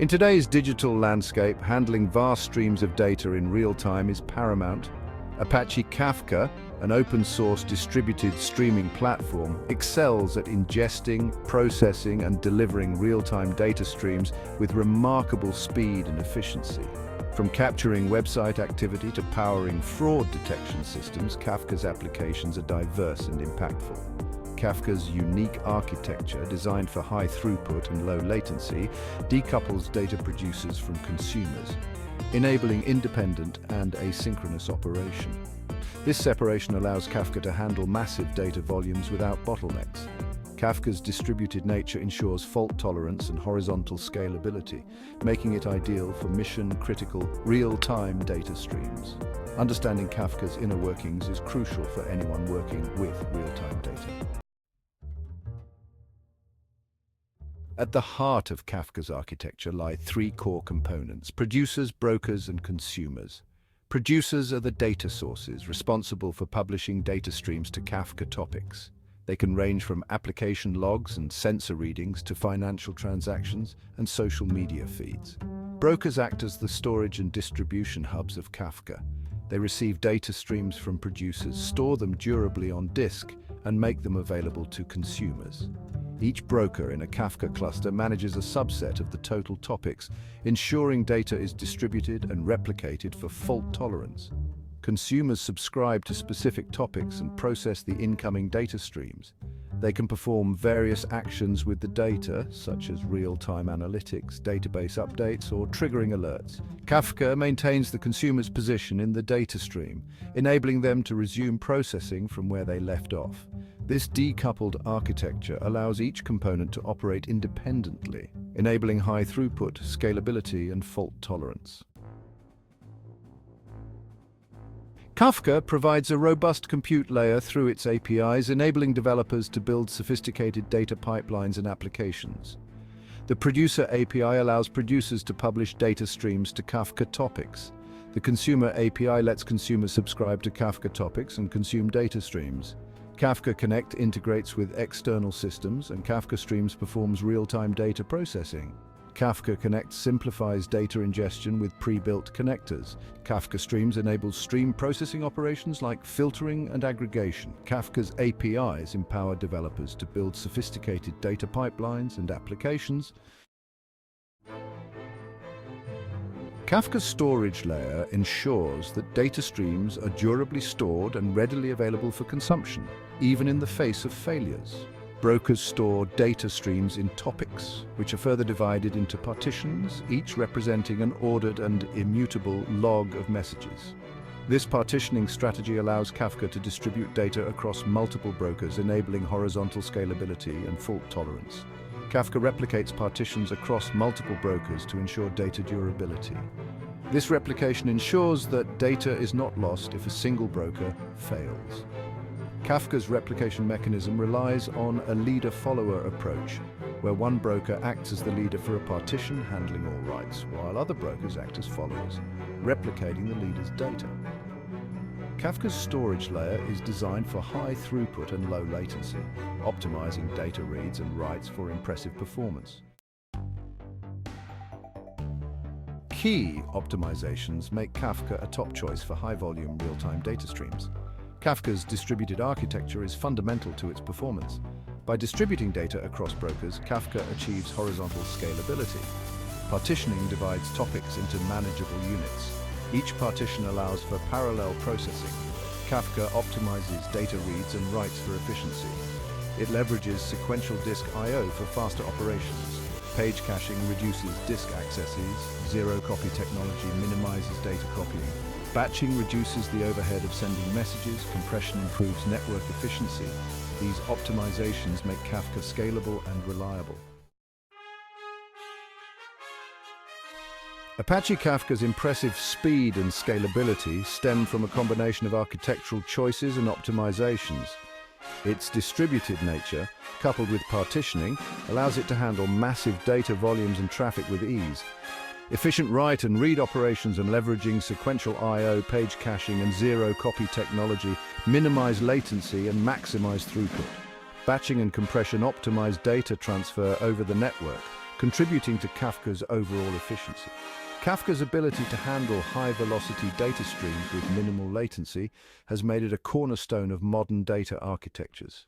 In today's digital landscape, handling vast streams of data in real time is paramount. Apache Kafka, an open-source distributed streaming platform, excels at ingesting, processing, and delivering real-time data streams with remarkable speed and efficiency. From capturing website activity to powering fraud detection systems, Kafka's applications are diverse and impactful. Kafka's unique architecture, designed for high throughput and low latency, decouples data producers from consumers, enabling independent and asynchronous operation. This separation allows Kafka to handle massive data volumes without bottlenecks. Kafka's distributed nature ensures fault tolerance and horizontal scalability, making it ideal for mission-critical, real-time data streams. Understanding Kafka's inner workings is crucial for anyone working with real-time data. At the heart of Kafka's architecture lie three core components: producers, brokers, and consumers. Producers are the data sources responsible for publishing data streams to Kafka topics. They can range from application logs and sensor readings to financial transactions and social media feeds. Brokers act as the storage and distribution hubs of Kafka. They receive data streams from producers, store them durably on disk, and make them available to consumers. Each broker in a Kafka cluster manages a subset of the total topics, ensuring data is distributed and replicated for fault tolerance. Consumers subscribe to specific topics and process the incoming data streams. They can perform various actions with the data, such as real-time analytics, database updates, or triggering alerts. Kafka maintains the consumer's position in the data stream, enabling them to resume processing from where they left off. This decoupled architecture allows each component to operate independently, enabling high throughput, scalability, and fault tolerance. Kafka provides a robust compute layer through its APIs, enabling developers to build sophisticated data pipelines and applications. The Producer API allows producers to publish data streams to Kafka topics. The Consumer API lets consumers subscribe to Kafka topics and consume data streams. Kafka Connect integrates with external systems, and Kafka Streams performs real-time data processing. Kafka Connect simplifies data ingestion with pre-built connectors. Kafka Streams enables stream processing operations like filtering and aggregation. Kafka's APIs empower developers to build sophisticated data pipelines and applications. Kafka's storage layer ensures that data streams are durably stored and readily available for consumption, even in the face of failures. Brokers store data streams in topics, which are further divided into partitions, each representing an ordered and immutable log of messages. This partitioning strategy allows Kafka to distribute data across multiple brokers, enabling horizontal scalability and fault tolerance. Kafka replicates partitions across multiple brokers to ensure data durability. This replication ensures that data is not lost if a single broker fails. Kafka's replication mechanism relies on a leader-follower approach, where one broker acts as the leader for a partition, handling all writes, while other brokers act as followers, replicating the leader's data. Kafka's storage layer is designed for high throughput and low latency, optimizing data reads and writes for impressive performance. Key optimizations make Kafka a top choice for high-volume real-time data streams. Kafka's distributed architecture is fundamental to its performance. By distributing data across brokers, Kafka achieves horizontal scalability. Partitioning divides topics into manageable units. Each partition allows for parallel processing. Kafka optimizes data reads and writes for efficiency. It leverages sequential disk I/O for faster operations. Page caching reduces disk accesses. Zero-copy technology minimizes data copying. Batching reduces the overhead of sending messages. Compression improves network efficiency. These optimizations make Kafka scalable and reliable. Apache Kafka's impressive speed and scalability stem from a combination of architectural choices and optimizations. Its distributed nature, coupled with partitioning, allows it to handle massive data volumes and traffic with ease. Efficient write and read operations and leveraging sequential I/O, page caching, and zero-copy technology minimize latency and maximize throughput. Batching and compression optimize data transfer over the network, contributing to Kafka's overall efficiency. Kafka's ability to handle high-velocity data streams with minimal latency has made it a cornerstone of modern data architectures.